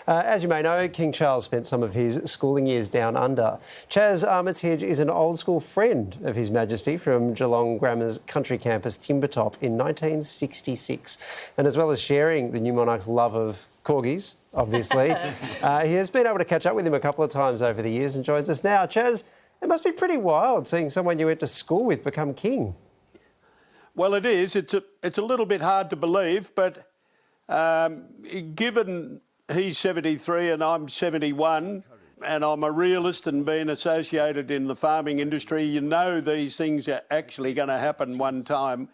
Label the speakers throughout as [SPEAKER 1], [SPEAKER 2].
[SPEAKER 1] As you may know, King Charles spent some of his schooling years down under. Chaz Armytage is an old-school friend of His Majesty from Geelong Grammar's country campus Timbertop in 1966. And as well as sharing the new monarch's love of corgis, obviously, he has been able to catch up with him a couple of times over the years and joins us now. Chaz, it must be pretty wild seeing someone you went to school with become king.
[SPEAKER 2] Well, it is. It's a little bit hard to believe, but given he's 73 and I'm 71, and I'm a realist and being associated in the farming industry, you know these things are actually going to happen one time.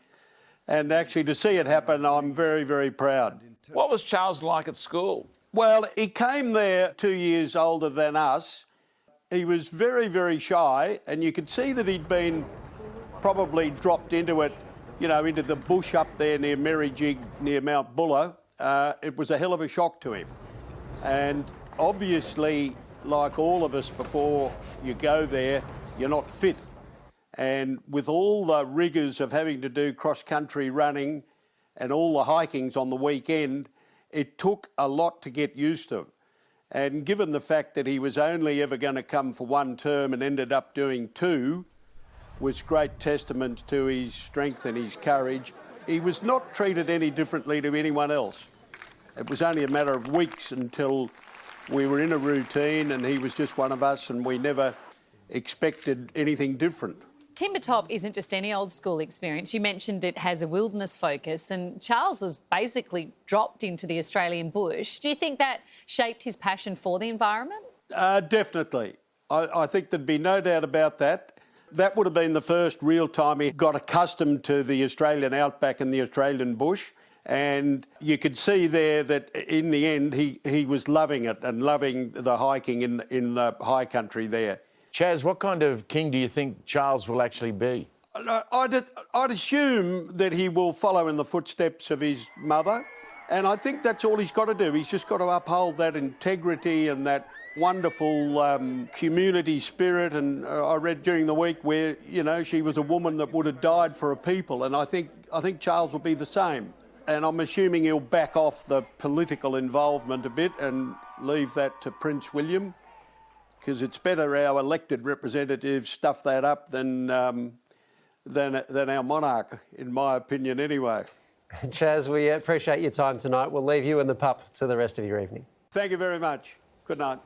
[SPEAKER 2] And actually to see it happen, I'm very, very proud.
[SPEAKER 3] What was Charles like at school?
[SPEAKER 2] Well, he came there 2 years older than us. He was very, very shy, and you could see that he'd been probably dropped into it, you know, into the bush up there near Merrijig, near Mount Buller. It was a hell of a shock to him. And obviously, like all of us before you go there, you're not fit. And with all the rigours of having to do cross-country running and all the hikings on the weekend, it took a lot to get used to. And given the fact that he was only ever going to come for one term and ended up doing two, was great testament to his strength and his courage. He was not treated any differently to anyone else. It was only a matter of weeks until we were in a routine and he was just one of us, and we never expected anything different.
[SPEAKER 4] Timbertop isn't just any old school experience. You mentioned it has a wilderness focus, and Charles was basically dropped into the Australian bush. Do you think that shaped his passion for the environment?
[SPEAKER 2] Definitely. I think there'd be no doubt about that. That would have been the first real time he got accustomed to the Australian outback and the Australian bush. And you could see there that in the end he was loving it and loving the hiking in the high country there.
[SPEAKER 3] Chaz, what kind of king do you think Charles will actually be?
[SPEAKER 2] I'd assume that he will follow in the footsteps of his mother, and I think that's all he's got to do. He's just got to uphold that integrity and that wonderful community spirit. And I read during the week where, you know, she was a woman that would have died for a people, and I think Charles will be the same. And I'm assuming he'll back off the political involvement a bit and leave that to Prince William, because it's better our elected representatives stuff that up than our monarch, in my opinion anyway.
[SPEAKER 1] Chaz, we appreciate your time tonight. We'll leave you and the pup to the rest of your evening.
[SPEAKER 2] Thank you very much. Good night.